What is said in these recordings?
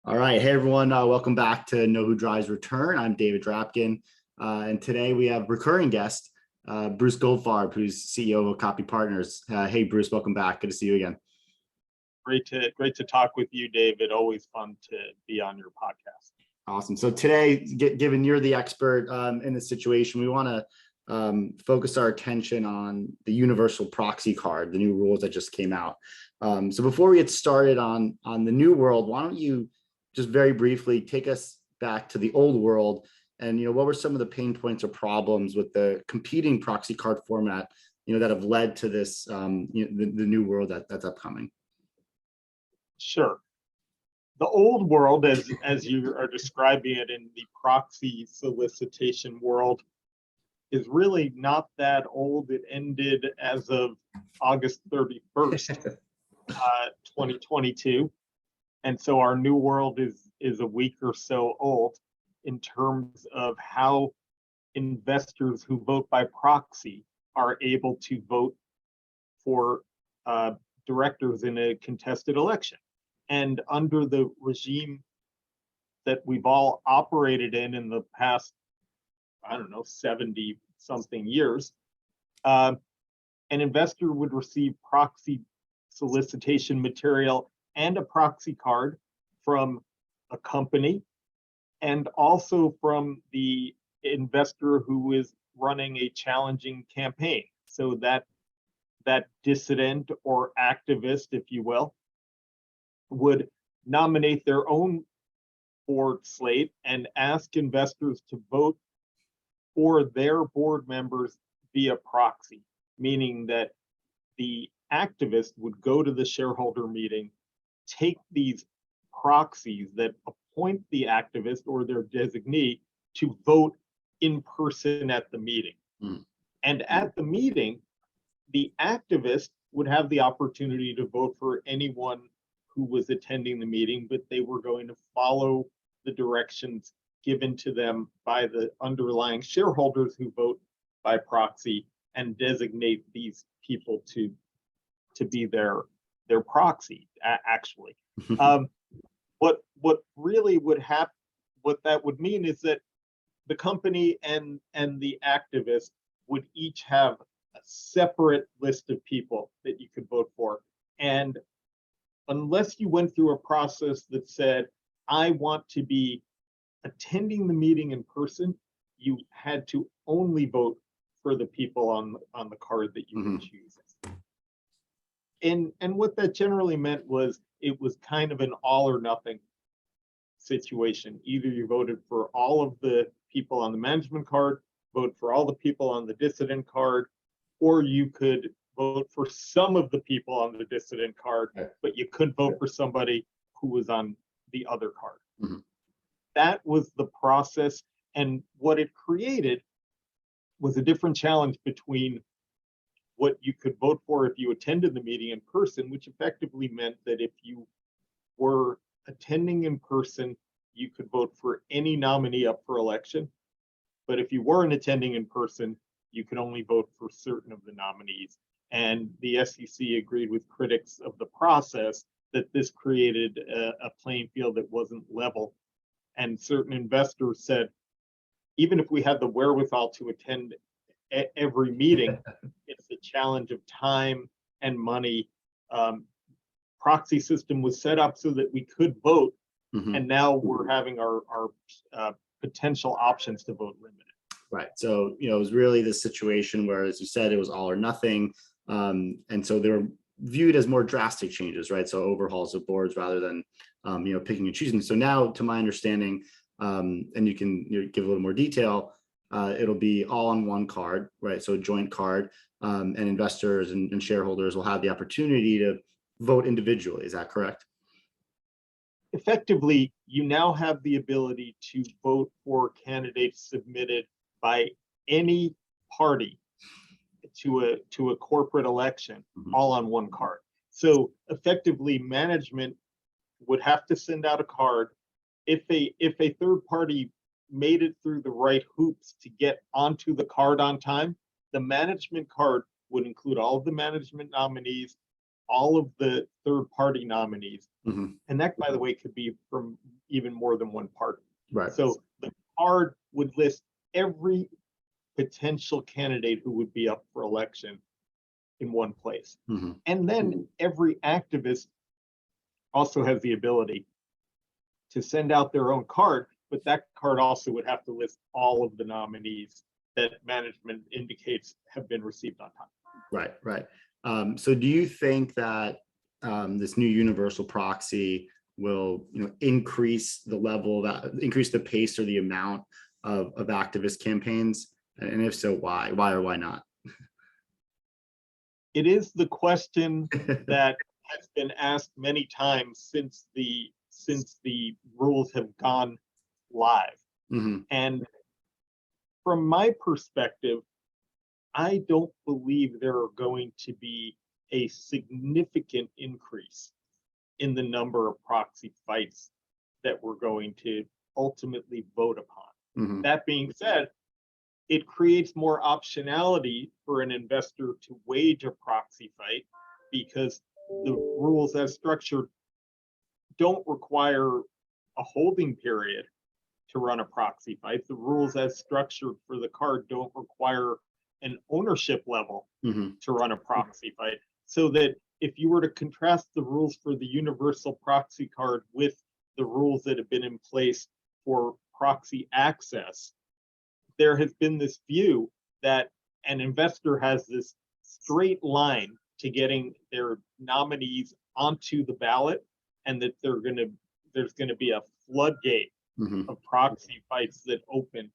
All right. Hey, everyone. Welcome back to Know Who Drives Return. I'm David Drapkin. And today we have recurring guest, Bruce Goldfarb, who's CEO of Okapi Partners. Hey, Bruce, welcome back. Good to see you again. Great to talk with you, David. Always fun to be on your podcast. Awesome. So today, given you're the expert in this situation, we want to focus our attention on the Universal Proxy Card, the new rules that just came out. So before we get started on the new world, why don't you just very briefly take us back to the old world, and what were some of the pain points or problems with the competing proxy card format that have led to this the new world that's upcoming? Sure. The old world, as you are describing it in the proxy solicitation world, is really not that old. It ended as of August 31st, 2022. And so our new world is a week or so old in terms of how investors who vote by proxy are able to vote for directors in a contested election. And under the regime that we've all operated in the past, 70 something years, an investor would receive proxy solicitation material and a proxy card from a company, and also from the investor who is running a challenging campaign. So that dissident or activist, if you will, would nominate their own board slate and ask investors to vote for their board members via proxy, meaning that the activist would go to the shareholder meeting, take these proxies that appoint the activist or their designee to vote in person at the meeting. And at the meeting, the activist would have the opportunity to vote for anyone who was attending the meeting, but they were going to follow the directions given to them by the underlying shareholders who vote by proxy and designate these people to be their proxy, actually. What really would happen, what that would mean is that the company and the activist would each have a separate list of people that you could vote for. And unless you went through a process that said, I want to be attending the meeting in person, you had to only vote for the people on the card that you would choose. And what that generally meant was it was kind of an all or nothing situation. Either you voted for all of the people on the management card, vote for all the people on the dissident card, or you could vote for some of the people on the dissident card, but you couldn't vote for somebody who was on the other card. That was the process. And what it created was a different challenge between what you could vote for if you attended the meeting in person, which effectively meant that if you were attending in person, you could vote for any nominee up for election. But if you weren't attending in person, you could only vote for certain of the nominees. And the SEC agreed with critics of the process that this created a playing field that wasn't level. And certain investors said, even if we had the wherewithal to attend every meeting, it's the challenge of time and money. Proxy system was set up so that we could vote, and now we're having our potential options to vote limited. Right. So it was really this situation where, as you said, it was all or nothing, and so they were viewed as more drastic changes, right? So overhauls of boards rather than picking and choosing. So now, to my understanding, and you can give a little more detail, it'll be all on one card, right? So a joint card, and investors and shareholders will have the opportunity to vote individually. Is that correct? Effectively, you now have the ability to vote for candidates submitted by any party to a corporate election, all on one card. So effectively, management would have to send out a card. If a third party made it through the right hoops to get onto the card on time, the management card would include all of the management nominees, all of the third party nominees. And that, by the way, could be from even more than one party. Right. So the card would list every potential candidate who would be up for election in one place. Mm-hmm. And then every activist also has the ability to send out their own card, but that card also would have to list all of the nominees that management indicates have been received on time. Right, right. So do you think that this new universal proxy will, increase the level of increase the pace or the amount of activist campaigns? And if so, why? Why or why not? It is the question that has been asked many times since the rules have gone live. Mm-hmm. And from my perspective, I don't believe there are going to be a significant increase in the number of proxy fights that we're going to ultimately vote upon. Mm-hmm. That being said, it creates more optionality for an investor to wage a proxy fight because the rules as structured don't require a holding period to run a proxy fight. The rules as structured for the card don't require an ownership level Mm-hmm. to run a proxy fight. So that if you were to contrast the rules for the universal proxy card with the rules that have been in place for proxy access, there has been this view that an investor has this straight line to getting their nominees onto the ballot, and that there's going to be a floodgate Mm-hmm. of proxy fights that open.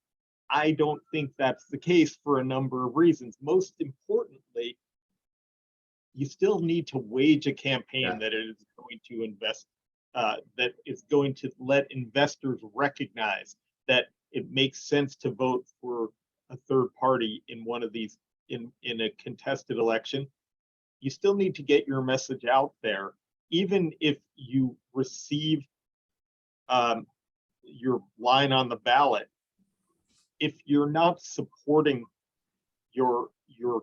I don't think that's the case for a number of reasons. Most importantly, you still need to wage a campaign that is going to invest, that is going to let investors recognize that it makes sense to vote for a third party in one of these in a contested election. You still need to get your message out there, even if you receive your line on the ballot. If you're not supporting your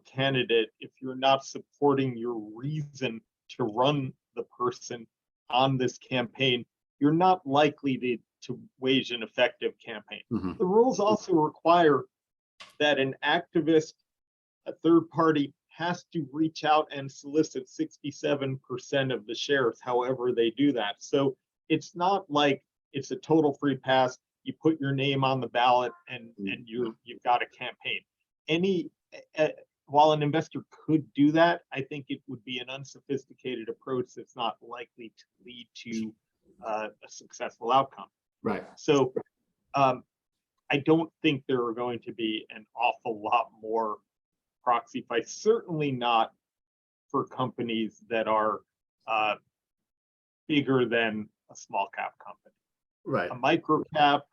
candidate, if you're not supporting your reason to run the person on this campaign, you're not likely to wage an effective campaign. Mm-hmm. The rules also require that an activist, a third party, has to reach out and solicit 67% of the shares, however they do that. So it's not like it's a total free pass. You put your name on the ballot and you've got a campaign. While an investor could do that, I think it would be an unsophisticated approach that's not likely to lead to a successful outcome. Right. So I don't think there are going to be an awful lot more proxy fights, certainly not for companies that are bigger than a small cap company. Right. A micro cap,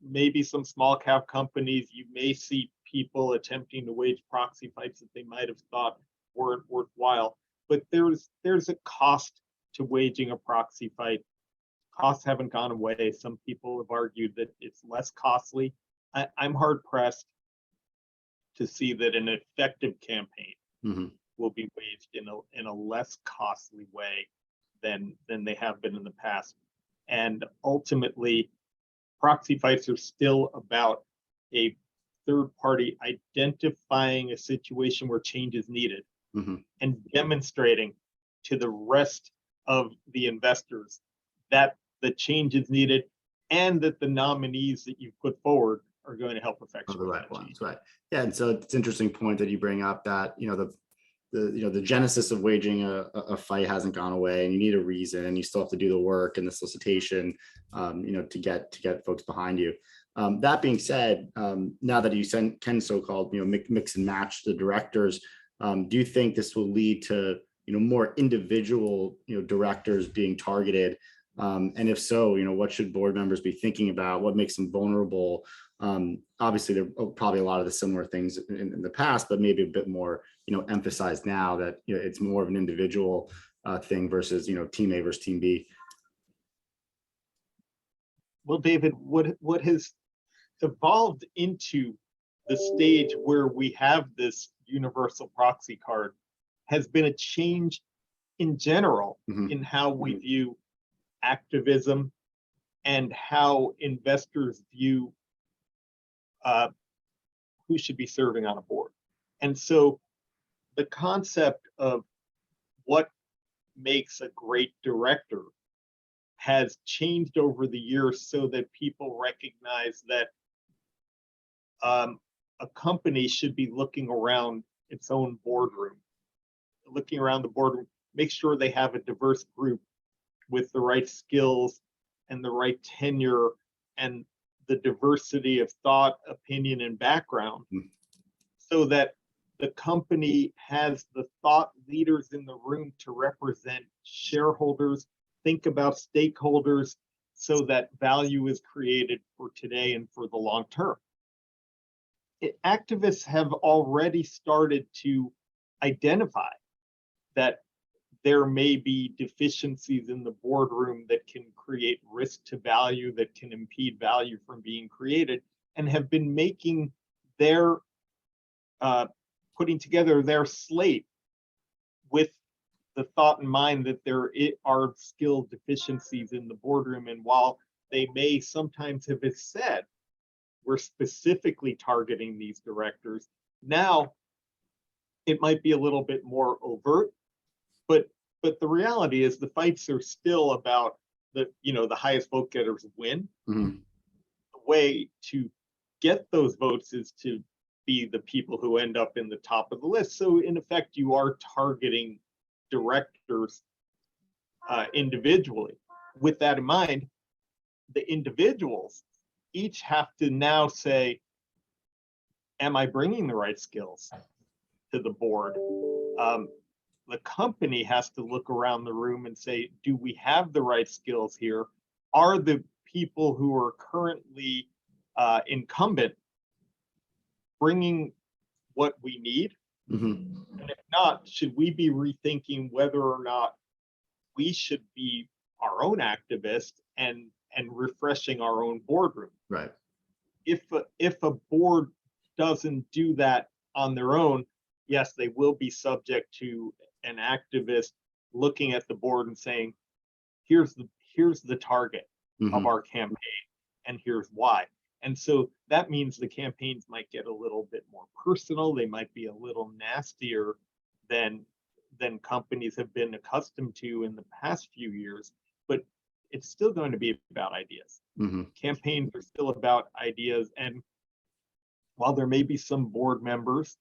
maybe some small cap companies, you may see people attempting to wage proxy fights that they might have thought weren't worthwhile. But there's a cost to waging a proxy fight. Costs haven't gone away. Some people have argued that it's less costly. I'm hard pressed to see that an effective campaign Mm-hmm. will be waged in a less costly way than they have been in the past. And ultimately, proxy fights are still about a third party identifying a situation where change is needed. Mm-hmm. And demonstrating to the rest of the investors that the change is needed and that the nominees that you've put forward are going to help effectuate the right ones, change. Right. Yeah, and so it's an interesting point that you bring up that the genesis of waging a fight hasn't gone away, and you need a reason, and you still have to do the work and the solicitation, to get folks behind you. That being said, now that you can so-called mix and match the directors, do you think this will lead to more individual directors being targeted? And if so, what should board members be thinking about? What makes them vulnerable? Obviously, there are probably a lot of the similar things in the past, but maybe a bit more, emphasized now that it's more of an individual thing versus team A versus team B. Well, David, what has evolved into the stage where we have this universal proxy card has been a change in general, mm-hmm. in how we view activism and how investors view who should be serving on a board. And so the concept of what makes a great director has changed over the years so that people recognize that a company should be looking around its own boardroom, looking around the boardroom, make sure they have a diverse group with the right skills and the right tenure and the diversity of thought, opinion, and background, so that the company has the thought leaders in the room to represent shareholders, think about stakeholders, so that value is created for today and for the long term. Activists have already started to identify that there may be deficiencies in the boardroom that can create risk to value, that can impede value from being created, and have been making their putting together their slate with the thought in mind that there are skill deficiencies in the boardroom. And while they may sometimes have said, we're specifically targeting these directors, now it might be a little bit more overt, but the reality is the fights are still about the highest vote getters win. Mhm. The way to get those votes is to be the people who end up in the top of the list. So in effect, you are targeting directors individually. With that in mind, the individuals each have to now say, am I bringing the right skills to the board? The company has to look around the room and say, do we have the right skills here? Are the people who are currently incumbent bringing what we need? Mm-hmm. And if not, should we be rethinking whether or not we should be our own activists and refreshing our own boardroom? Right. If a board doesn't do that on their own, yes, they will be subject to an activist looking at the board and saying, here's the target Mm-hmm. of our campaign, and here's why. And so that means the campaigns might get a little bit more personal. They might be a little nastier than companies have been accustomed to in the past few years, but it's still going to be about ideas. Mm-hmm. Campaigns are still about ideas. And while there may be some board members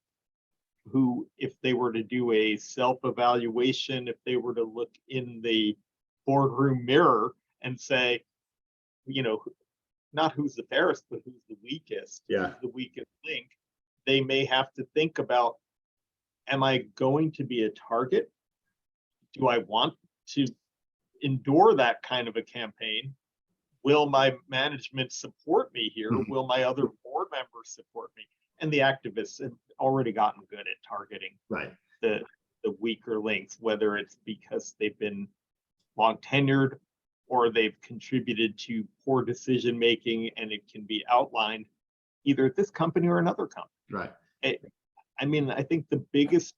who, if they were to do a self-evaluation, if they were to look in the boardroom mirror and say, not who's the fairest, but who's the weakest, Yeah. who's the weakest link, they may have to think about, am I going to be a target? Do I want to endure that kind of a campaign? Will my management support me here? Mhm. Will my other board members support me? And the activists have already gotten good at targeting Right. the weaker links, whether it's because they've been long tenured or they've contributed to poor decision making, and it can be outlined either at this company or another company. Right. I think the biggest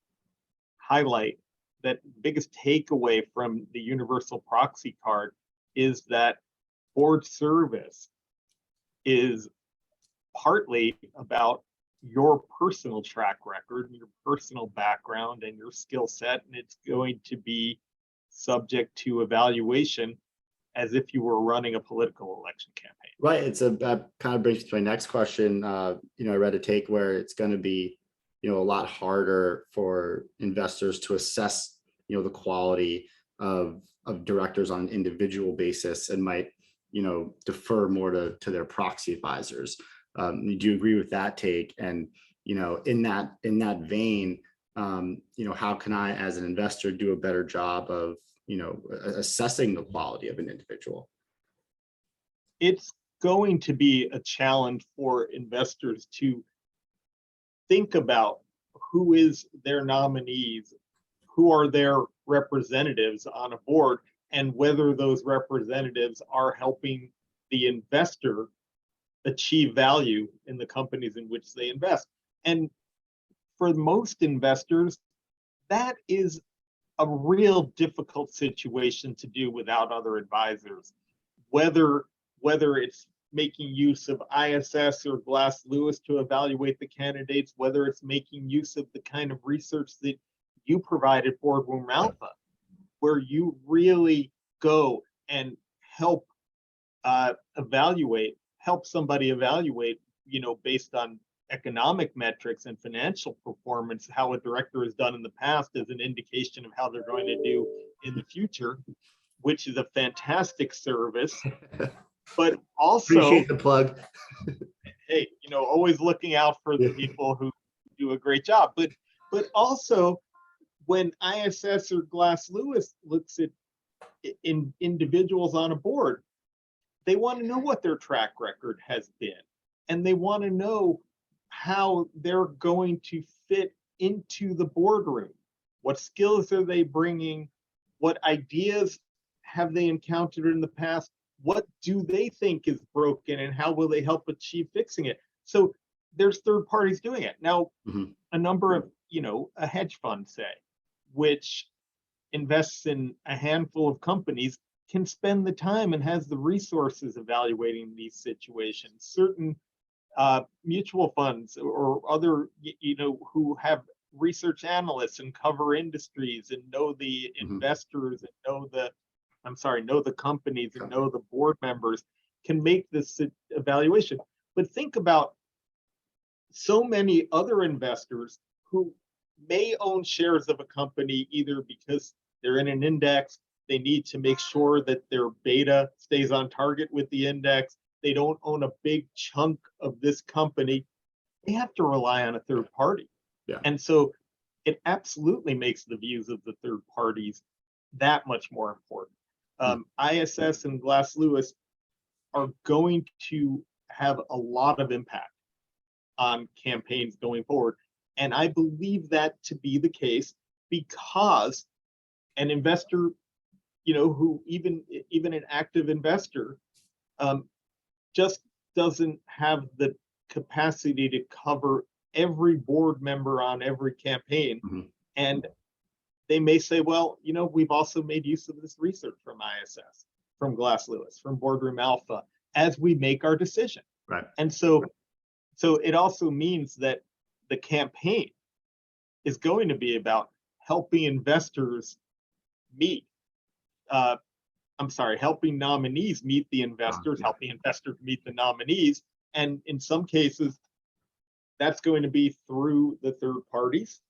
highlight, that biggest takeaway from the Universal Proxy Card is that board service is partly about your personal track record, your personal background, and your skill set, and it's going to be subject to evaluation as if you were running a political election campaign. Right. That kind of brings me to my next question. I read a take where it's going to be, a lot harder for investors to assess, the quality of directors on an individual basis, and might, defer more to their proxy advisors. Do you agree with that take? And, in that vein, how can I, as an investor, do a better job of, assessing the quality of an individual? It's going to be a challenge for investors to think about who is their nominees, who are their representatives on a board, and whether those representatives are helping the investor achieve value in the companies in which they invest. And for most investors, that is a real difficult situation to do without other advisors. Whether whether it's making use of ISS or Glass Lewis to evaluate the candidates, whether it's making use of the kind of research that you provided Boardroom Alpha, where you really go and help help somebody evaluate, based on economic metrics and financial performance, how a director has done in the past as an indication of how they're going to do in the future, which is a fantastic service. But also, appreciate the plug. hey, always looking out for the people who do a great job. But also, when ISS or Glass Lewis looks at individuals on a board, they want to know what their track record has been, and they want to know how they're going to fit into the boardroom. What skills are they bringing? What ideas have they encountered in the past? What do they think is broken, and how will they help achieve fixing it? So there's third parties doing it. Now, a number of, a hedge fund, say, which invests in a handful of companies, can spend the time and has the resources evaluating these situations. Certain mutual funds or other, who have research analysts and cover industries and know the investors and know the companies and know the board members, can make this evaluation. But think about so many other investors who may own shares of a company either because they're in an index, they need to make sure that their beta stays on target with the index, they don't own a big chunk of this company, they have to rely on a third party. Yeah. And so it absolutely makes the views of the third parties that much more important. ISS and Glass Lewis are going to have a lot of impact on campaigns going forward. And I believe that to be the case because an investor, who even an active investor, just doesn't have the capacity to cover every board member on every campaign. And they may say, well, we've also made use of this research from ISS, from Glass Lewis, from Boardroom Alpha, as we make our decision. Right. And so it also means that the campaign is going to be about helping investors helping nominees meet the investors, helping investors meet the nominees. And in some cases, that's going to be through the third parties.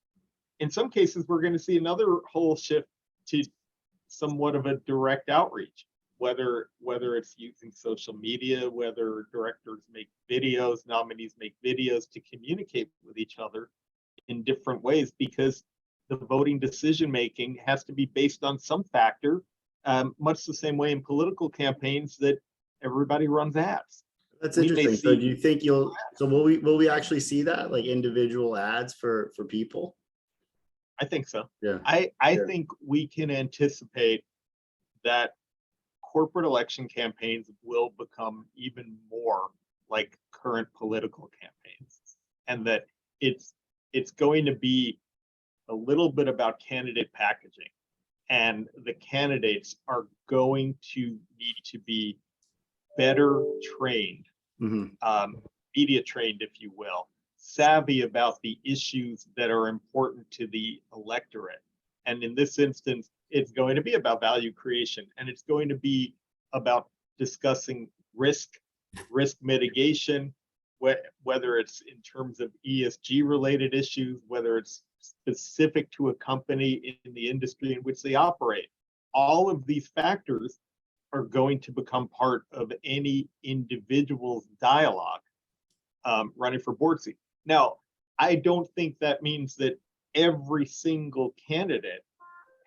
In some cases, we're going to see another whole shift to somewhat of a direct outreach, whether it's using social media, whether directors make videos, nominees make videos to communicate with each other in different ways, because the voting decision making has to be based on some factor, much the same way in political campaigns that everybody runs ads. That's interesting. So do you think will we actually see that, like individual ads for people? I think so. Yeah. I think we can anticipate that corporate election campaigns will become even more like current political campaigns, and that it's going to be a little bit about candidate packaging, and the candidates are going to need to be better trained, media trained, if you will, savvy about the issues that are important to the electorate. And in this instance, it's going to be about value creation, and it's going to be about discussing risk mitigation, whether it's in terms of ESG related issues, whether it's specific to a company in the industry in which they operate. All of these factors are going to become part of any individual's dialogue running for board seat. Now, I don't think that means that every single candidate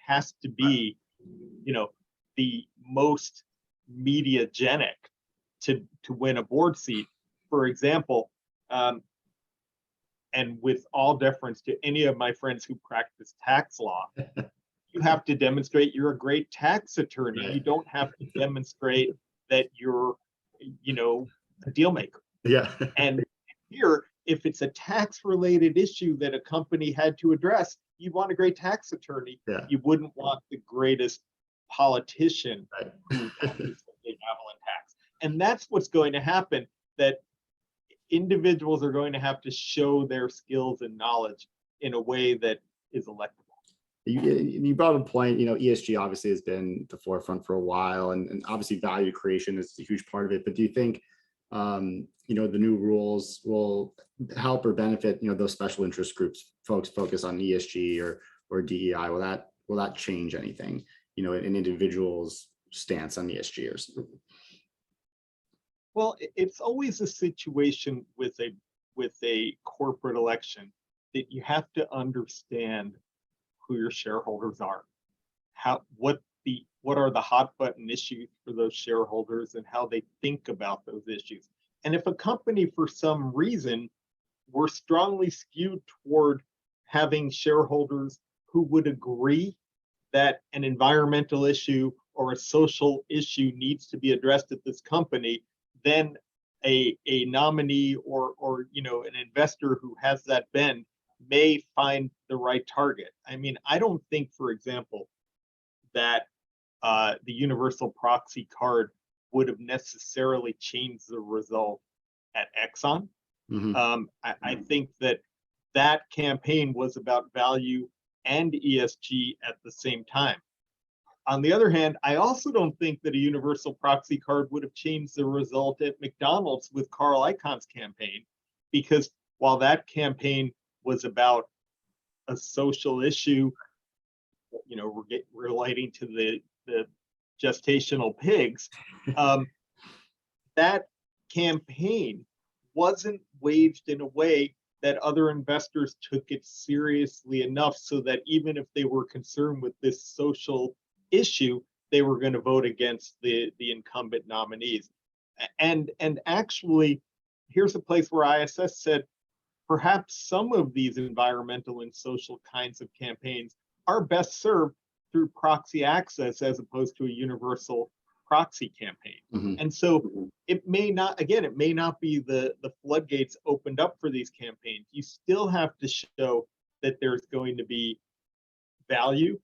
has to be, the most mediagenic to win a board seat. For example, and with all deference to any of my friends who practice tax law, you have to demonstrate you're a great tax attorney. Right. You don't have to demonstrate that you're, a deal maker. Yeah. And here, if it's a tax-related issue that a company had to address, you'd want a great tax attorney. Yeah. You wouldn't want the greatest politician right. who practices a benevolent tax. and that's what's going to happen, that individuals are going to have to show their skills and knowledge in a way that is electable. You brought up a point, ESG obviously has been at the forefront for a while, and obviously value creation is a huge part of it. But do you think, the new rules will help or benefit, those special interest groups, folks focus on ESG or DEI? Will that change anything, an individual's stance on ESG? Well, it's always a situation with a corporate election that you have to understand who your shareholders are, what are the hot button issues for those shareholders, and how they think about those issues. And if a company, for some reason, were strongly skewed toward having shareholders who would agree that an environmental issue or a social issue needs to be addressed at this company, then a nominee or an investor who has that bend may find the right target. I mean, I don't think, for example, that the Universal Proxy Card would have necessarily changed the result at Exxon. I think that campaign was about value and ESG at the same time. On the other hand, I also don't think that a Universal Proxy Card would have changed the result at McDonald's with Carl Icahn's campaign, because while that campaign was about a social issue, relating to the gestational pigs, that campaign wasn't waged in a way that other investors took it seriously enough so that even if they were concerned with this social issue, they were going to vote against the incumbent nominees. And actually, here's a place where ISS said perhaps some of these environmental and social kinds of campaigns are best served through proxy access as opposed to a universal proxy campaign. And so it may not be the floodgates opened up for these campaigns. You still have to show that there's going to be value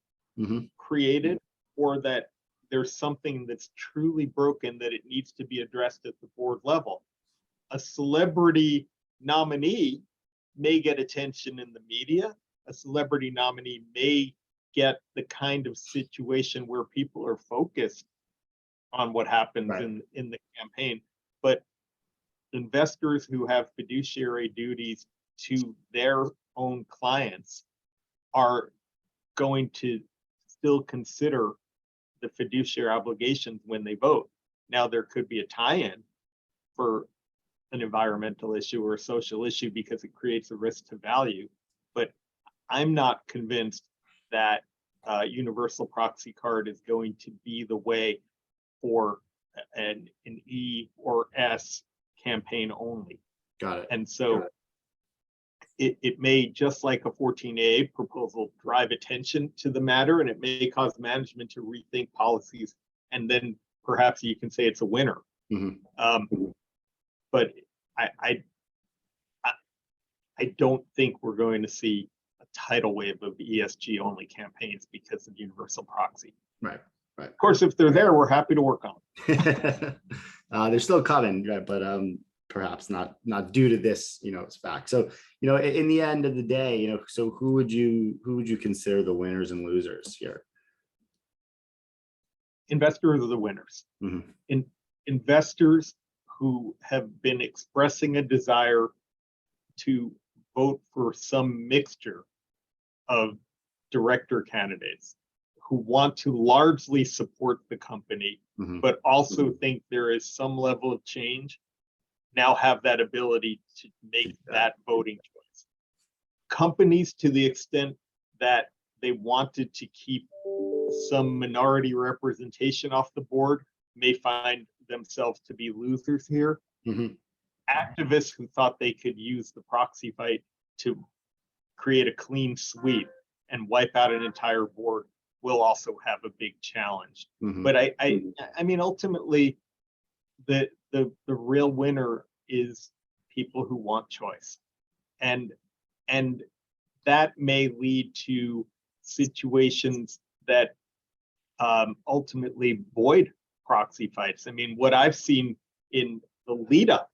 created, or that there's something that's truly broken that it needs to be addressed at the board level. A celebrity nominee may get attention in the media. A celebrity nominee may get the kind of situation where people are focused on what happens in the campaign. But investors who have fiduciary duties to their own clients are going to still consider the fiduciary obligations when they vote. Now, there could be a tie-in for an environmental issue or a social issue because it creates a risk to value, but I'm not convinced that Universal Proxy Card is going to be the way for an E or S campaign only. Got it. And so it may, just like a 14A proposal, drive attention to the matter, and it may cause management to rethink policies, and then perhaps you can say it's a winner. But I don't think we're going to see a tidal wave of ESG only campaigns because of universal proxy. Right. Of course, if they're there, we're happy to work on them. They're still coming, right? But perhaps not due to this, fact. So, in the end of the day, so who would you consider the winners and losers here? Investors are the winners. Investors who have been expressing a desire to vote for some mixture of director candidates who want to largely support the company, but also think there is some level of change, now have that ability to make that voting choice. Companies, to the extent that they wanted to keep some minority representation off the board, may find themselves to be losers here. Activists who thought they could use the proxy fight to create a clean sweep and wipe out an entire board will also have a big challenge. But I mean, ultimately, the real winner is people who want choice, and that may lead to situations that ultimately void proxy fights. I mean, what I've seen in the lead up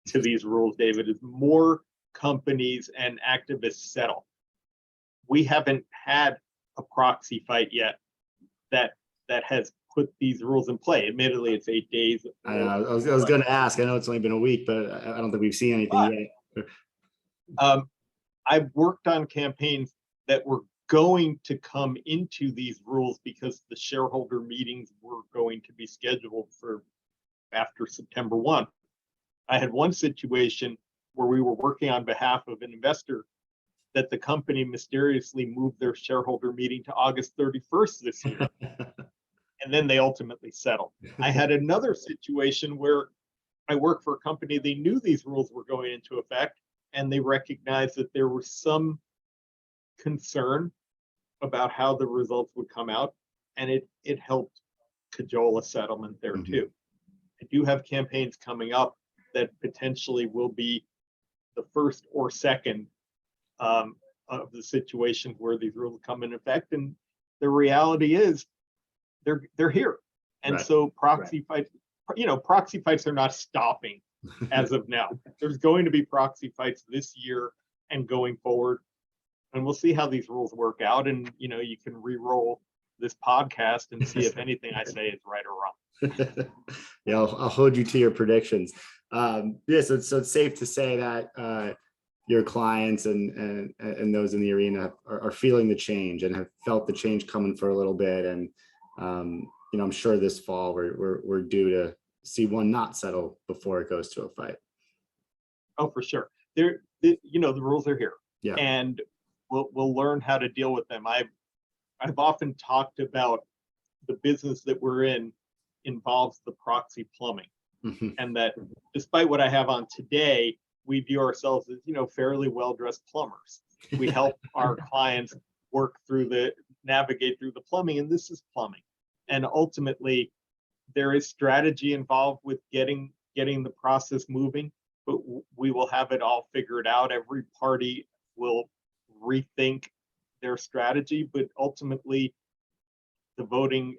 to these rules, David, is more companies and activists settle. We haven't had a proxy fight yet that has put these rules in play. Admittedly, it's 8 days. I was going to ask. I know it's only been a week, but I don't think we've seen anything yet. I've worked on campaigns that were going to come into these rules because the shareholder meetings were going to be scheduled for after September 1. I had one situation where we were working on behalf of an investor that the company mysteriously moved their shareholder meeting to August 31st this year. And then they ultimately settled. I had another situation where I worked for a company, they knew these rules were going into effect, and they recognized that there was some concern about how the results would come out, and it helped cajole a settlement there too. I do have campaigns coming up that potentially will be the first or second of the situations where these rules come in effect, and the reality is they're here, and so proxy fights, proxy fights are not stopping as of now. There's going to be proxy fights this year and going forward, and we'll see how these rules work out. And you can re-roll this podcast and see if anything I say is right or wrong. Yeah, I'll hold you to your predictions. So it's safe to say that your clients and those in the arena are feeling the change and have felt the change coming for a little bit. And I'm sure this fall we're due to see one not settle before it goes to a fight. Oh, for sure. The rules are here, and we'll learn how to deal with them. I've often talked about the business that we're in involves the proxy plumbing, and that despite what I have on today, we view ourselves as fairly well-dressed plumbers. We help our clients navigate through the plumbing, and this is plumbing. And ultimately, there is strategy involved with getting the process moving, but we will have it all figured out. Every party will rethink their strategy, but ultimately, the voting,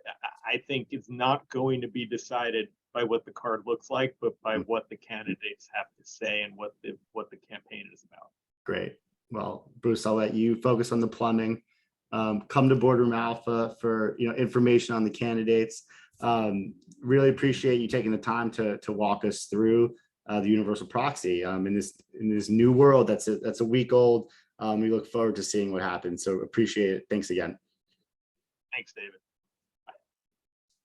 I think, is not going to be decided by what the card looks like, but by what the candidates have to say and what the campaign is about. Great. Well, Bruce, I'll let you focus on the plumbing. Come to Boardroom Alpha for information on the candidates. Really appreciate you taking the time to walk us through the Universal Proxy in this new world that's a week old. We look forward to seeing what happens. So appreciate it. Thanks again. Thanks, David.